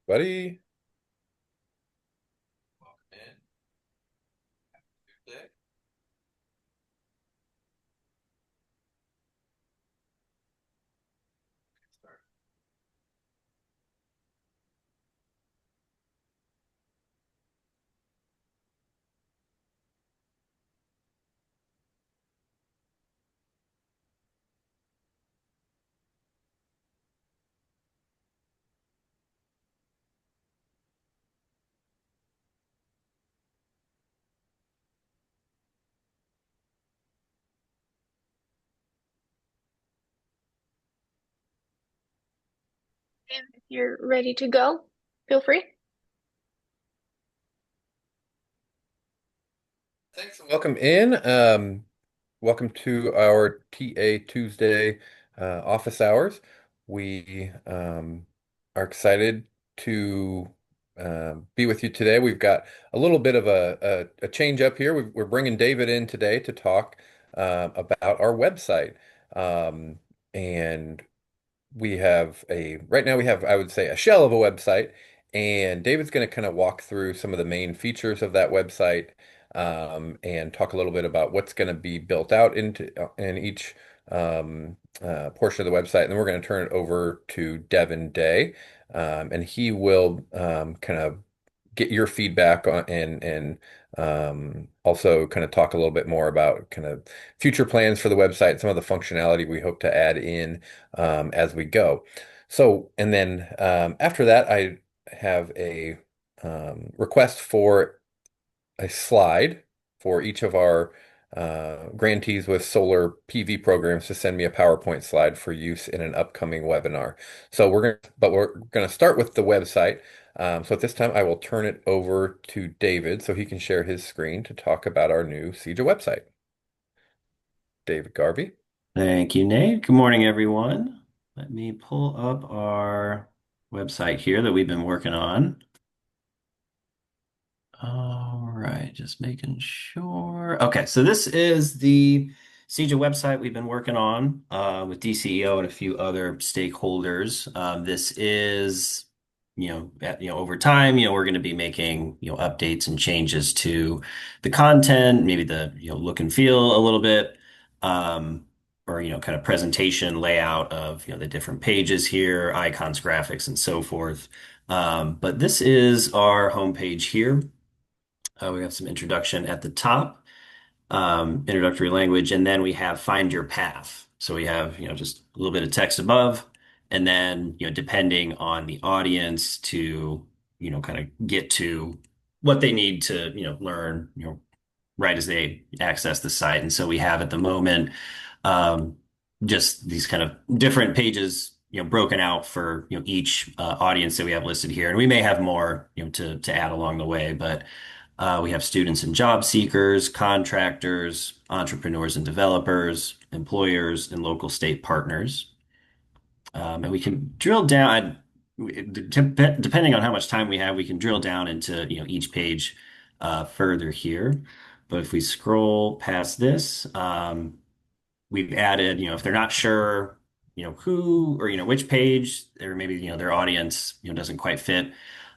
Buddy. Welcome in. Tuesday. Start. And if you're ready to go, feel free. Thanks and welcome in. Welcome to our TA Tuesday office hours. We are excited to be with you today. We've got a little bit of a change up here. We're bringing David in today to talk about our website. Um, and right now we have, I would say, a shell of a website, and David's going to kind of walk through some of the main features of that website, and talk a little bit about what's going to be built out in each portion of the website. And then we're going to turn it over to Devin Day, and he will kind of get your feedback on and also kind of talk a little bit more about kind of future plans for the website, some of the functionality we hope to add in as we go. So, and then after that, I have a request for a slide for each of our grantees with solar PV programs to send me a PowerPoint slide for use in an upcoming webinar. So we're gonna start with the website. So at this time, I will turn it over to David so he can share his screen to talk about our new CEJA website. David Garvey. Thank you, Nate. Good morning, everyone. Let me pull up our website here that we've been working on. All right, just making sure. Okay, so this is the CEJA website we've been working on with DCEO and a few other stakeholders. This is, over time, we're going to be making, updates and changes to the content, maybe the, look and feel a little bit, or, kind of presentation layout of, the different pages here, icons, graphics, and so forth. But this is our homepage here. We have some introduction at the top, introductory language, and then we have find your path. So we have, just a little bit of text above, and then, depending on the audience to, kind of get to what they need to, learn, right as they access the site. And so we have at the moment, um, just these kind of different pages, broken out for, each audience that we have listed here. And we may have more, to add along the way, but we have students and job seekers, contractors, entrepreneurs and developers, employers, and local state partners. And we can drill down, depending on how much time we have, we can drill down into, each page further here. But if we scroll past this, we've added, if they're not sure, who or, which page or maybe, their audience, doesn't quite fit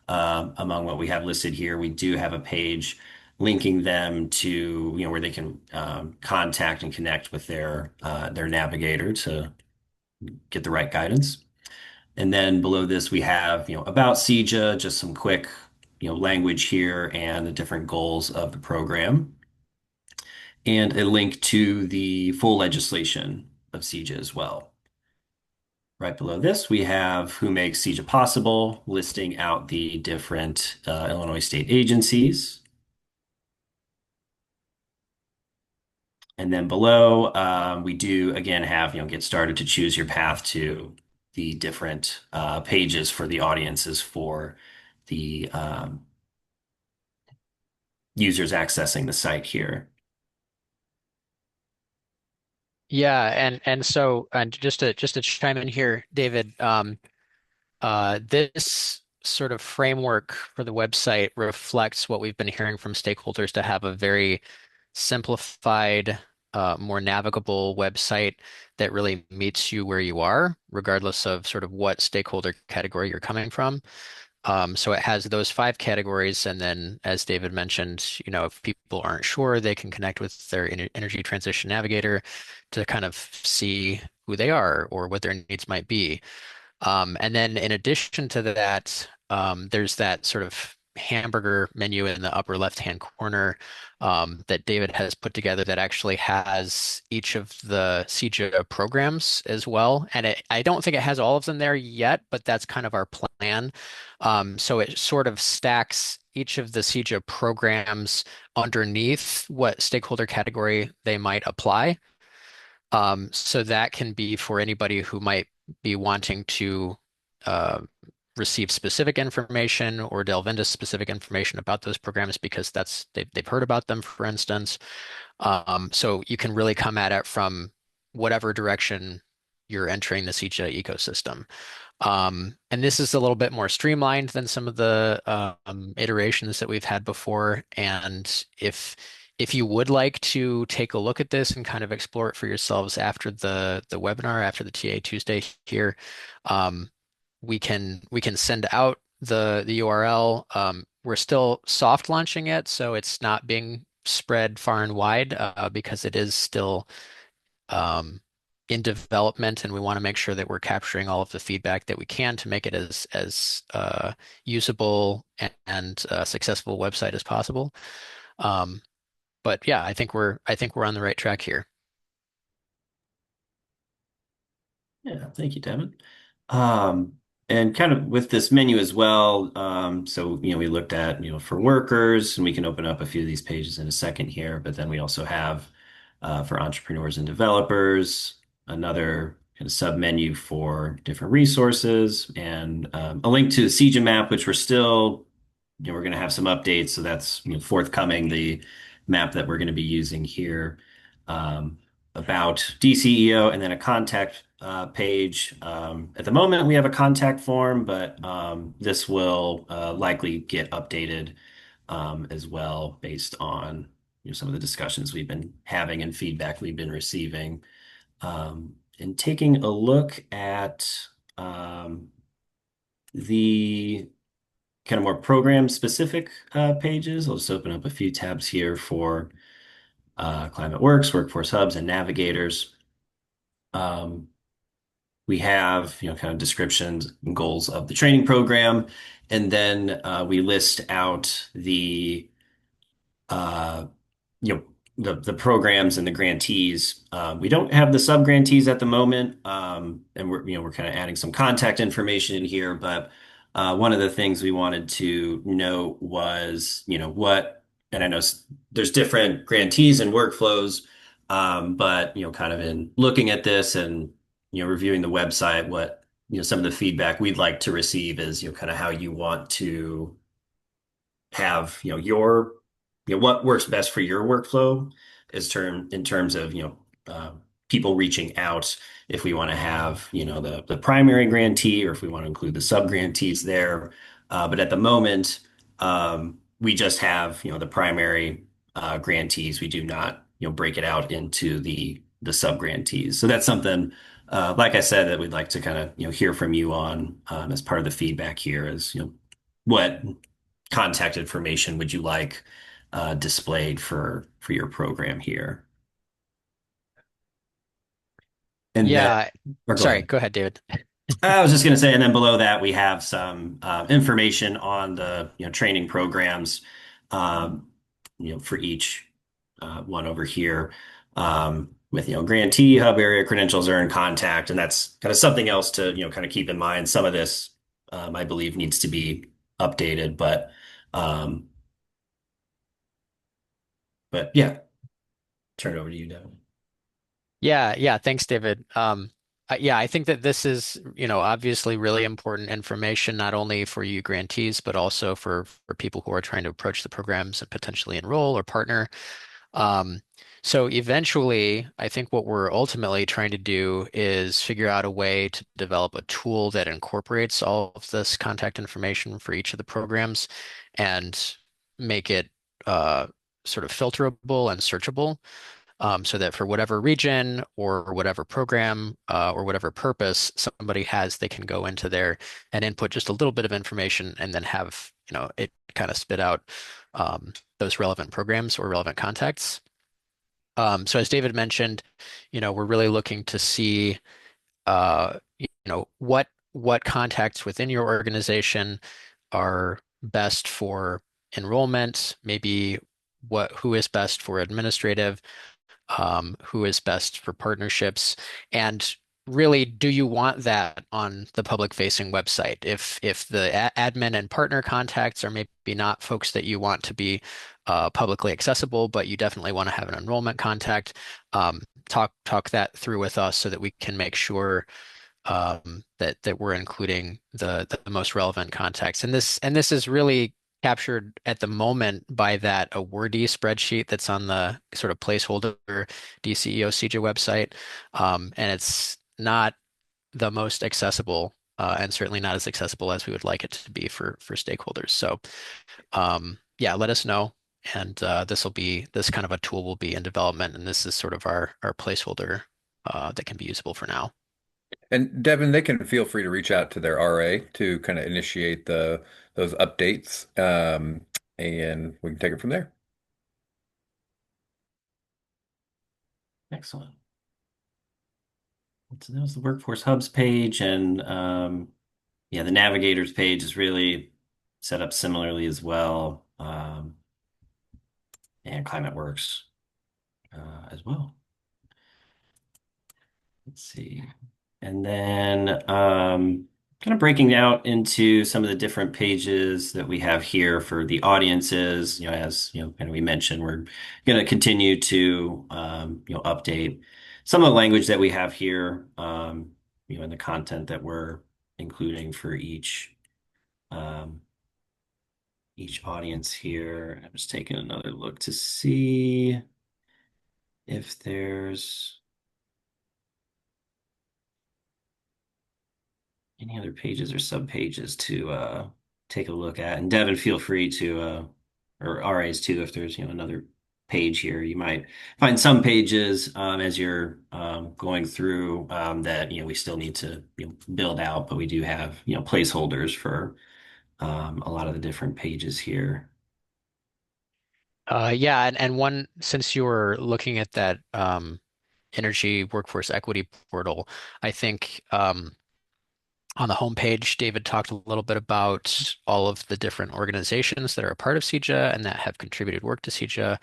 among what we have listed here, we do have a page linking them to, where they can contact and connect with their navigator to get the right guidance. And then below this, we have, about CEJA, just some quick, language here and the different goals of the program, and a link to the full legislation of CEJA as well. Right below this, we have who makes CEJA possible, listing out the different Illinois state agencies. And then below, we do again have, get started to choose your path to the different pages for the audiences for the users accessing the site here. Yeah, and so just to chime in here, David, this sort of framework for the website reflects what we've been hearing from stakeholders to have a very simplified, more navigable website that really meets you where you are, regardless of sort of what stakeholder category you're coming from. So it has those five categories, and then, as David mentioned, if people aren't sure, they can connect with their energy transition navigator to kind of see who they are or what their needs might be. And then in addition to that, there's that sort of hamburger menu in the upper left-hand corner that David has put together that actually has each of the CEJA programs as well. And I don't think it has all of them there yet, but that's kind of our plan. So it sort of stacks each of the CEJA programs underneath what stakeholder category they might apply. So that can be for anybody who might be wanting to uh, receive specific information or delve into specific information about those programs because they've heard about them, for instance. So you can really come at it from whatever direction you're entering the CEJA ecosystem. And this is a little bit more streamlined than some of the iterations that we've had before. And if you would like to take a look at this and kind of explore it for yourselves after the webinar, after the TA Tuesday here, um, we can send out the URL. We're still soft launching it, so it's not being spread far and wide because it is still um, in development, and we want to make sure that we're capturing all of the feedback that we can to make it as usable and successful website as possible. Um, but yeah, I think we're on the right track here. Yeah, thank you, Devin. Um, and kind of with this menu as well, so we looked at for workers, and we can open up a few of these pages in a second here. But then we also have for entrepreneurs and developers another kind of sub menu for different resources, and a link to the CEJA map, which we're going to have some updates. So that's forthcoming, the map that we're going to be using here. About DCEO, and then a contact page. At the moment, we have a contact form, but this will likely get updated as well based on some of the discussions we've been having and feedback we've been receiving. And taking a look at the kind of more program specific pages, I'll just open up a few tabs here for Climate Works, Workforce Hubs, and Navigators. Um, we have, kind of descriptions and goals of the training program, and then we list out uh, you know, the programs and the grantees. We don't have the sub-grantees at the moment, and we're kind of adding some contact information in here. But one of the things we wanted to know was, and I know there's different grantees and workflows, but kind of in looking at this and reviewing the website, what some of the feedback we'd like to receive is kind of how you want to have what works best for your workflow in terms of people reaching out, if we want to have the primary grantee or if we want to include the sub grantees there. But at the moment, we just have the primary grantees. We do not break it out into the sub grantees. So that's something, like I said, that we'd like to kind of hear from you on, as part of the feedback here is what contact information would you like displayed for your program here? And then, Yeah, or go sorry, ahead. go ahead, David. I was just going to say, and then below that we have some information on the training programs, um, for each one over here, with grantee, hub area, credentials, earn, contact, and that's kind of something else to kind of keep in mind. Some of this, I believe, needs to be updated, um, but yeah, turn it over to you, Devin. Yeah, thanks, David. Yeah, I think that this is, obviously really important information, not only for you grantees, but also for people who are trying to approach the programs and potentially enroll or partner. Um, so eventually, I think what we're ultimately trying to do is figure out a way to develop a tool that incorporates all of this contact information for each of the programs and make it uh, sort of filterable and searchable. so that for whatever region or whatever program or whatever purpose somebody has, they can go into there and input just a little bit of information and then have, it kind of spit out those relevant programs or relevant contacts. So as David mentioned, we're really looking to see what contacts within your organization are best for enrollment, maybe who is best for administrative, who is best for partnerships, and really, do you want that on the public-facing website? If the admin and partner contacts are maybe not folks that you want to be publicly accessible, but you definitely want to have an enrollment contact, talk that through with us so that we can make sure that we're including the most relevant contacts. And this is really captured at the moment by that awardee spreadsheet that's on the sort of placeholder DCEO CEJA website. And it's not the most accessible, and certainly not as accessible as we would like it to be for stakeholders. So yeah, let us know. And this kind of a tool will be in development, and this is sort of our placeholder that can be usable for now. And Devin, they can feel free to reach out to their RA to kind of initiate the those updates, and we can take it from there. Excellent. So that was the Workforce Hubs page, and yeah, the Navigators page is really set up similarly as well, and ClimateWorks as well. Let's see. And then kind of breaking out into some of the different pages that we have here for the audiences, as kind of we mentioned, we're going to continue to update some of the language that we have here, in the content that we're including for um, each audience here. I'm just taking another look to see if there's any other pages or sub pages to take a look at. And Devin, feel free to, or RAs too, if there's another page here, you might find some pages as you're going through that we still need to build out, but we do have placeholders for a lot of the different pages here. Yeah, and one, since you were looking at that energy workforce equity portal, I think on the homepage, David talked a little bit about all of the different organizations that are a part of CEJA and that have contributed work to CEJA,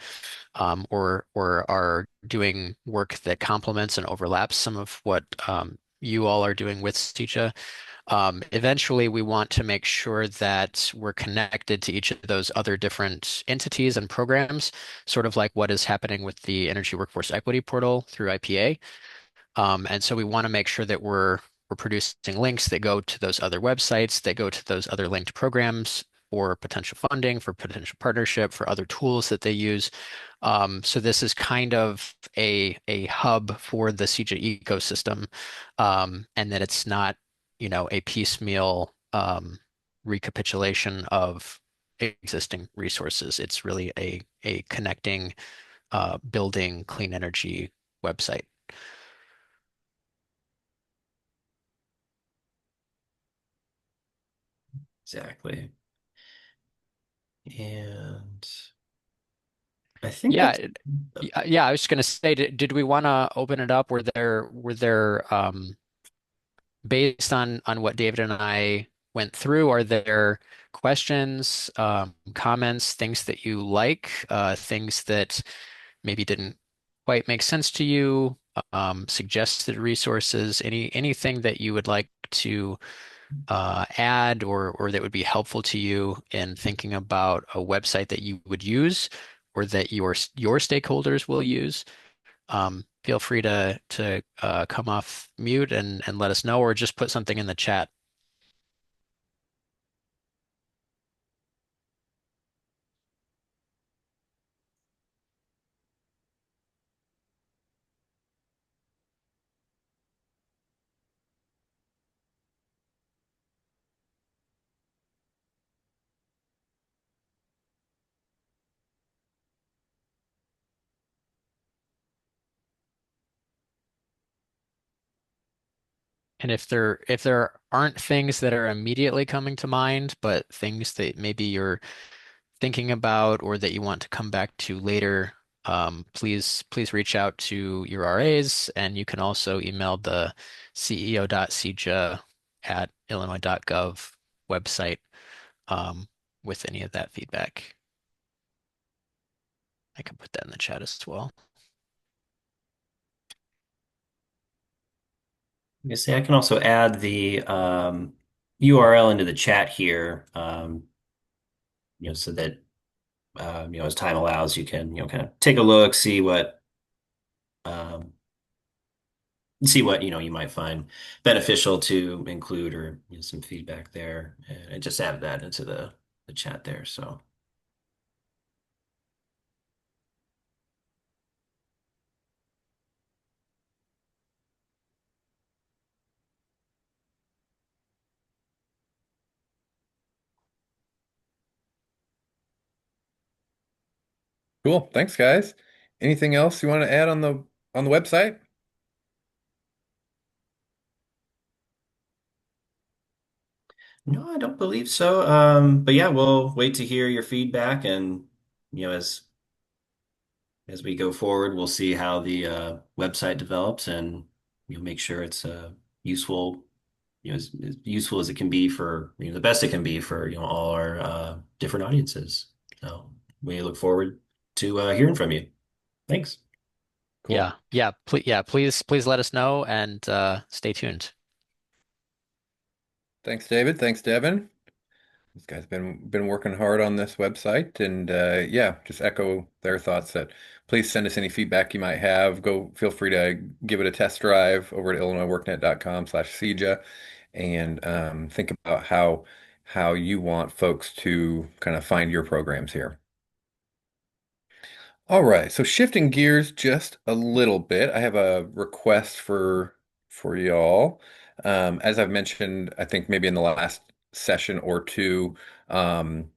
or are doing work that complements and overlaps some of what you all are doing with CEJA. Eventually, we want to make sure that we're connected to each of those other different entities and programs, sort of like what is happening with the Energy Workforce Equity Portal through IPA. And so we want to make sure that we're producing links that go to those other websites, that go to those other linked programs for potential funding, for potential partnership, for other tools that they use. So this is kind of a hub for the CEJA ecosystem, and that it's not, a piecemeal recapitulation of existing resources. It's really a connecting, building clean energy website. Exactly. And I think Yeah, that's yeah. I was just going to say, did we want to open it up? Were there based on what David and I went through, are there questions, comments, things that you like, things that maybe didn't quite make sense to you, suggested resources, anything that you would like to add or that would be helpful to you in thinking about a website that you would use or that your stakeholders will use? Feel free to come off mute and let us know, or just put something in the chat. And if there aren't things that are immediately coming to mind, but things that maybe you're thinking about or that you want to come back to later, please reach out to your RAs, and you can also email the ceo.cja at illinois.gov website um, with any of that feedback. I can put that in the chat as well. You see, I can also add the URL into the chat here, so that as time allows, you can kind of take a look, um, see what you might find beneficial to include, or some feedback there, and I just added that into the chat there. So Cool. Thanks, guys. Anything else you want to add on the website? no, I don't believe so. But yeah, we'll wait to hear your feedback, and as we go forward, we'll see how the website develops, and make sure it's useful, as useful as it can be for the best it can be for all our different audiences. So we look forward to hearing from you. Thanks. Cool. Yeah, please let us know and stay tuned. Thanks, David. Thanks, Devin. This guy's been working hard on this website, and yeah, just echo their thoughts that please send us any feedback you might have. Go feel free to give it a test drive over at illinoisworknet.com/CEJA and think about how you want folks to kind of find your programs here. All right, so shifting gears just a little bit, I have a request for y'all. As I've mentioned, I think maybe in the last session or two, um,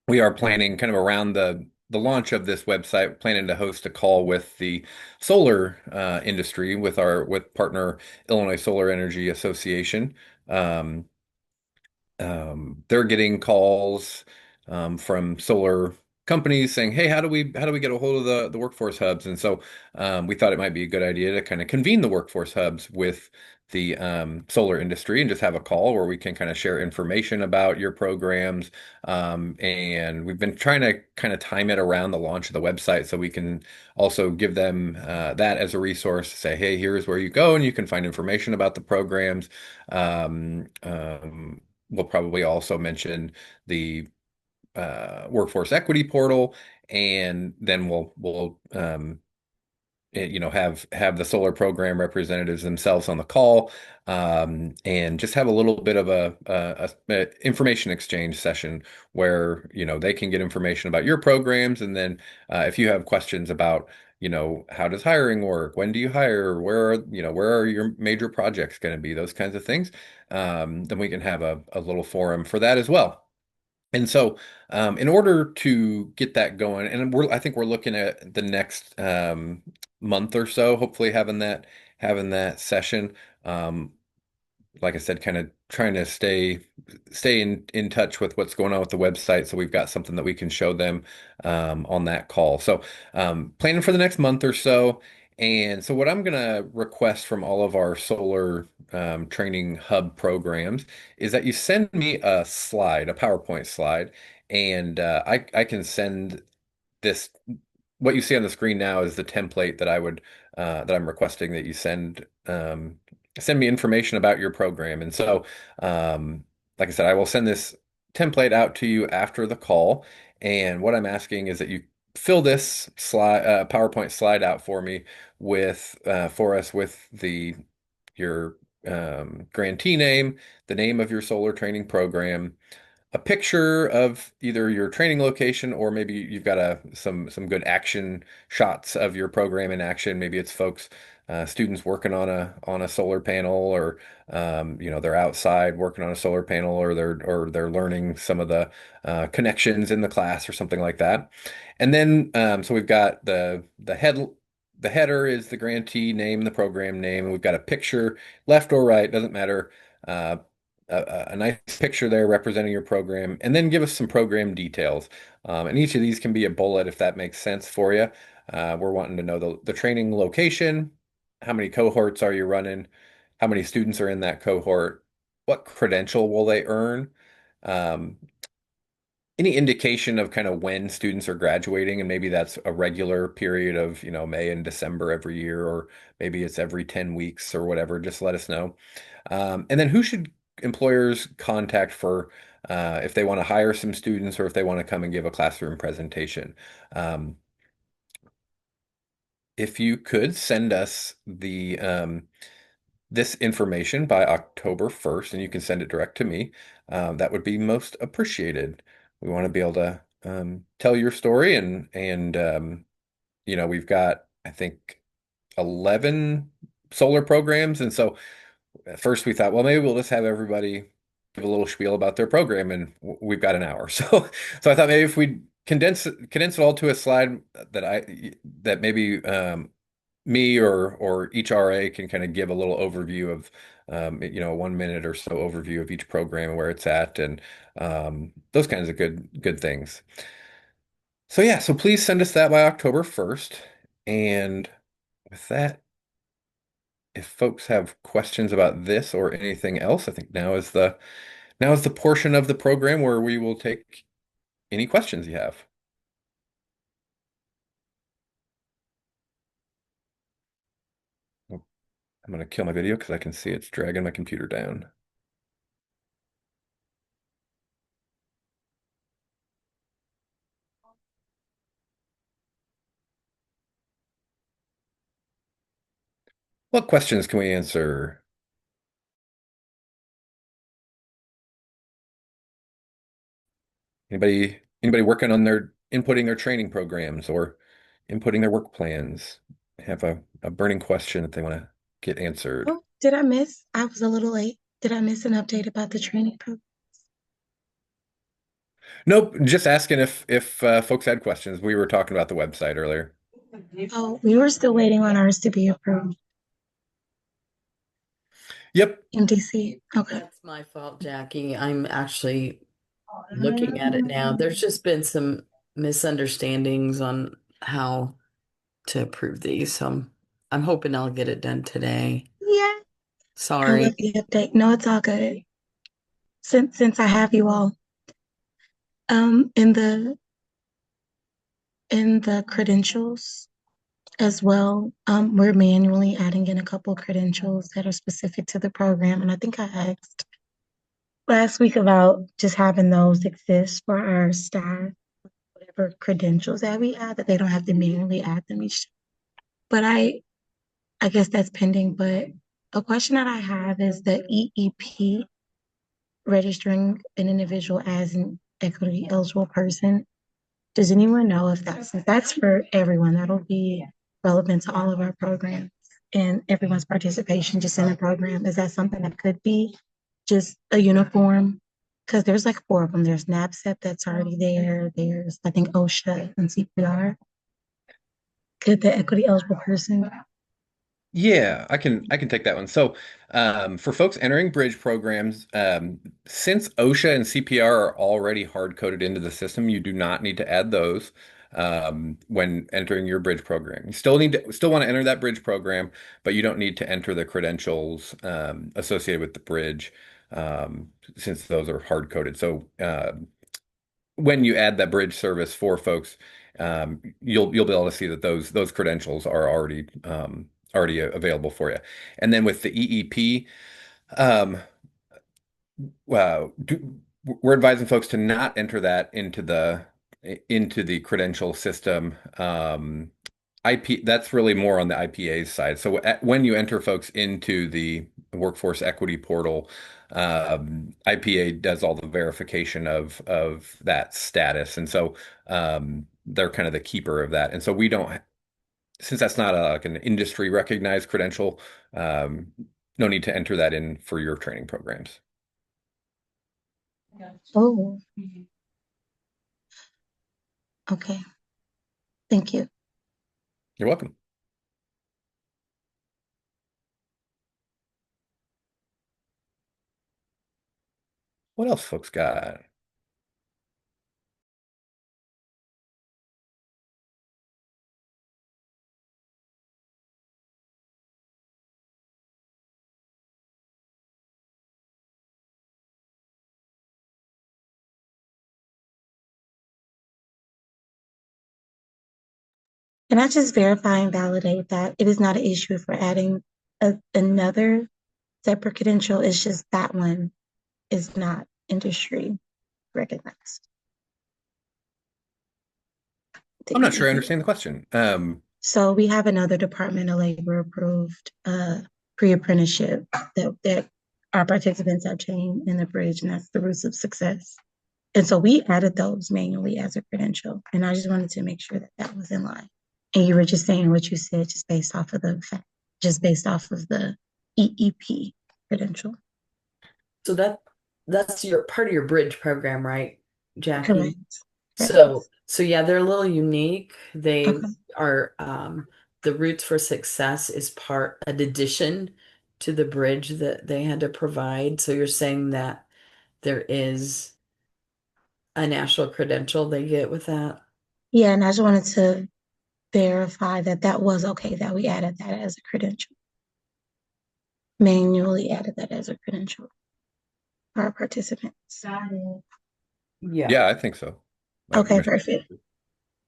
we are planning kind of around the launch of this website, planning to host a call with the solar industry with partner Illinois Solar Energy Association. Um, they're getting calls from solar companies saying, "Hey, how do we get a hold of the workforce hubs?" And so we thought it might be a good idea to kind of convene the workforce hubs with the solar industry and just have a call where we can kind of share information about your programs. And we've been trying to kind of time it around the launch of the website so we can also give them that as a resource to say, "Hey, here's where you go and you can find information about the programs." Um, um, We'll probably also mention the workforce equity portal, and then we'll have the solar program representatives themselves on the call, and just have a little bit of a information exchange session where they can get information about your programs, and then if you have questions about how does hiring work, when do you hire, where are your major projects going to be, those kinds of things, then we can have a little forum for that as well. And so, in order to get that going, and I think we're looking at the next month or so, hopefully having that session. Um, like I said, kind of trying to stay in touch with what's going on with the website, so we've got something that we can show them on that call. So, planning for the next month or so. And so, what I'm going to request from all of our solar training hub programs is that you send me a PowerPoint slide, and I can send this. What you see on the screen now is the template that I'm requesting that you send me information about your program. And so, like I said, I will send this template out to you after the call. And what I'm asking is that you fill this PowerPoint slide out for us with your grantee name, the name of your solar training program, a picture of either your training location, or maybe you've got some good action shots of your program in action. Maybe it's students working on a solar panel, or they're outside working on a solar panel, or they're learning some of the connections in the class or something like that. And then so we've got the the header is the grantee name, the program name. We've got a picture, left or right, doesn't matter. Uh, a nice picture there representing your program, and then give us some program details. And each of these can be a bullet if that makes sense for you. We're wanting to know the training location, how many cohorts are you running, how many students are in that cohort, what credential will they earn, um, any indication of kind of when students are graduating, and maybe that's a regular period of, May and December every year, or maybe it's every 10 weeks or whatever, just let us know. And then who should employers contact for if they want to hire some students or if they want to come and give a classroom presentation? Um, if you could send us the this information by October 1st, and you can send it direct to me, that would be most appreciated. We want to be able to tell your story, and we've got, I think, 11 solar programs, and so at first we thought, well, maybe we'll just have everybody give a little spiel about their program, and we've got an hour. So I thought maybe if we condense it all to a slide that maybe me or each RA can kind of give a little overview of, a 1 minute or so overview of each program and where it's at, and those kinds of good things. So yeah, so please send us that by October 1st. And with that, if folks have questions about this or anything else, I think now is the portion of the program where we will take any questions you have. Oh, I'm going to kill my video because I can see it's dragging my computer down. What questions can we answer? Anybody working on their inputting their training programs or inputting their work plans have a burning question that they want to get answered? Oh, did I miss? I was a little late. Did I miss an update about the training program? Nope, just asking if folks had questions. We were talking about the website earlier. Oh, we were still waiting on ours to be approved. Yep. MDC. Okay. That's my fault, Jackie. I'm actually looking at it now. There's just been some misunderstandings on how to approve these. So I'm hoping I'll get it done today. Yeah. I Sorry. love the update. No, it's all good. Since I have you all, in the credentials as well, we're manually adding in a couple credentials that are specific to the program, and I think I asked last week about just having those exist for our staff, whatever credentials that we add, that they don't have to manually add them each. But I guess that's pending. But a question that I have is the EEP, registering an individual as an equity eligible person. Does anyone know if that's for everyone? That'll be relevant to all of our programs and everyone's participation just in the program. Is that something that could be just a uniform? Because there's like four of them. There's NABCEP that's already there. There's, I think, OSHA and CPR. Could the equity eligible person? Yeah, I can take that one. So, for folks entering bridge programs, since OSHA and CPR are already hard coded into the system, you do not need to add those when entering your bridge program. You still want to enter that bridge program, but you don't need to enter the credentials associated with the bridge since those are hard coded. So, when you add that bridge service for folks, you'll be able to see that those credentials are already available for you. And then with the EEP, um, we're advising folks to not enter that into the credential system. IP, that's really more on the IPA's side. So when you enter folks into the workforce equity portal, IPA does all the verification of that status, and so they're kind of the keeper of that. And so we don't, since that's not like an industry recognized credential, um, no need to enter that in for your training programs. Oh, okay. Thank you. You're welcome. What else folks got? Can I just verify and validate that it is not an issue for adding another separate credential? It's just that one is not industry recognized. I'm The not sure I EEP. understand the question. So we have another Department of Labor approved pre-apprenticeship that our participants have taken in the bridge, and that's the Roots of Success. And so we added those manually as a credential, and I just wanted to make sure that that was in line. And you were just saying what you said, just based off of the fact, just based off of the EEP credential. So that's your part of your bridge program, right, Jackie? Correct. Correct. So yeah, they're a little unique. They Okay. are the Roots for Success is an addition to the bridge that they had to provide. So you're saying that there is a national credential they get with that? Yeah, and I just wanted to verify that that was okay, that we added that as a credential, manually added that as a credential for our participants. Got it. Yeah. Yeah, I think so. Okay, Michelle. perfect.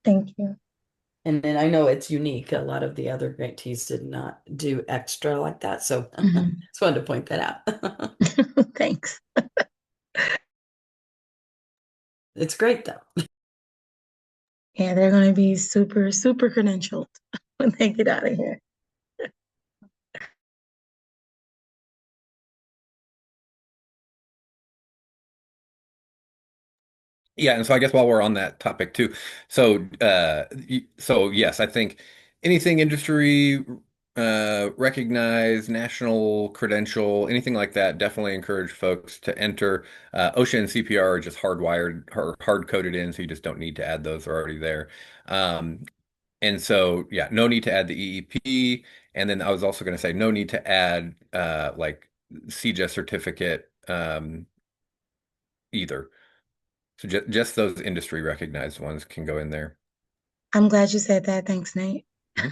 Thank you. And then I know it's unique. A lot of the other grantees did not do extra like that. So Mhm. just wanted to point that out. Thanks. It's great though. Yeah, they're going to be super, super credentialed when they get out of here. Yeah, and so I guess while we're on that topic too, so so yes, I think anything industry recognized, national credential, anything like that, definitely encourage folks to enter. OSHA and CPR are just hardwired or hard coded in, so you just don't need to add those; they're already there. Um, and so yeah, no need to add the EEP. And then I was also going to say no need to add like CEJA certificate either. So just those industry recognized ones can go in there. I'm glad you said that. Thanks, Nate. Mhm.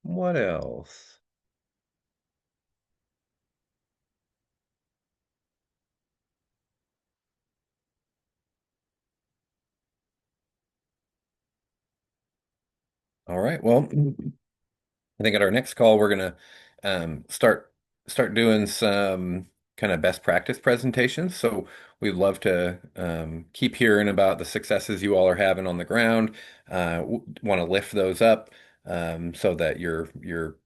What else? All right. Well, I think at our next call, we're gonna start doing some kind of best practice presentations. So we'd love to keep hearing about the successes you all are having on the ground. Want to lift those up so that your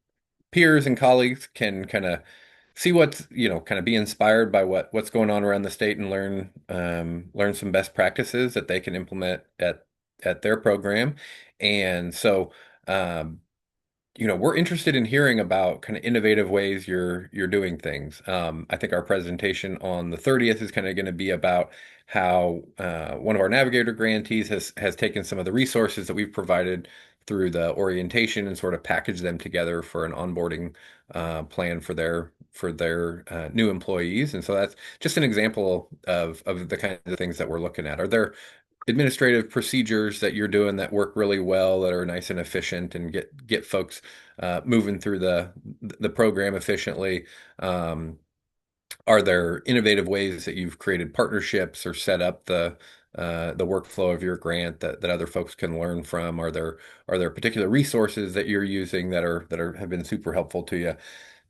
peers and colleagues can kind of see what's, kind of be inspired by what's going on around the state and learn some best practices that they can implement at their program. And so we're interested in hearing about kind of innovative ways you're doing things. I think our presentation on the 30th is kind of going to be about how one of our Navigator grantees has taken some of the resources that we've provided through the orientation and sort of packaged them together for an onboarding plan for their new employees. And so that's just an example of the kinds of things that we're looking at. Are there administrative procedures that you're doing that work really well, that are nice and efficient and get folks moving through the program efficiently? Um, are there innovative ways that you've created partnerships or set up the workflow of your grant that other folks can learn from? Are there particular resources that you're using that have been super helpful to you?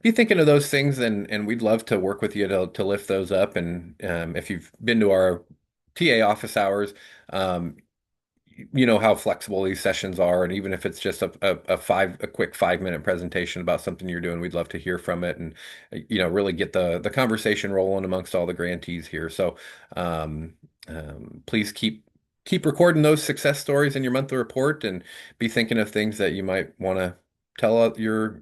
Be thinking of those things, and we'd love to work with you to lift those up. And if you've been to our TA office hours, um, you know how flexible these sessions are, and even if it's just a quick 5 minute presentation about something you're doing, we'd love to hear from it and really get the conversation rolling amongst all the grantees here. So um, please keep recording those success stories in your monthly report, and be thinking of things that you might want to tell your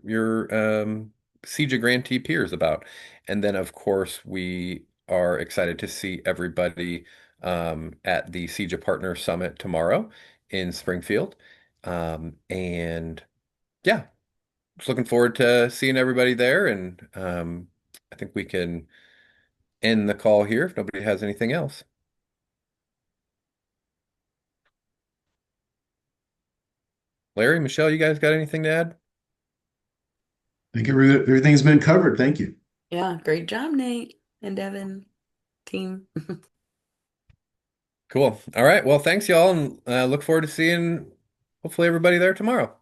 CEJA grantee peers about. And then of course we are excited to see everybody at the CEJA Partner Summit tomorrow in Springfield. And yeah, just looking forward to seeing everybody there. And I think we can end the call here if nobody has anything else. Larry, Michelle, you guys got anything to add? I think everything's been covered. Thank you. Yeah, great job, Nate and Devin team. Cool. All right. Well, thanks, y'all, and look forward to seeing hopefully everybody there tomorrow.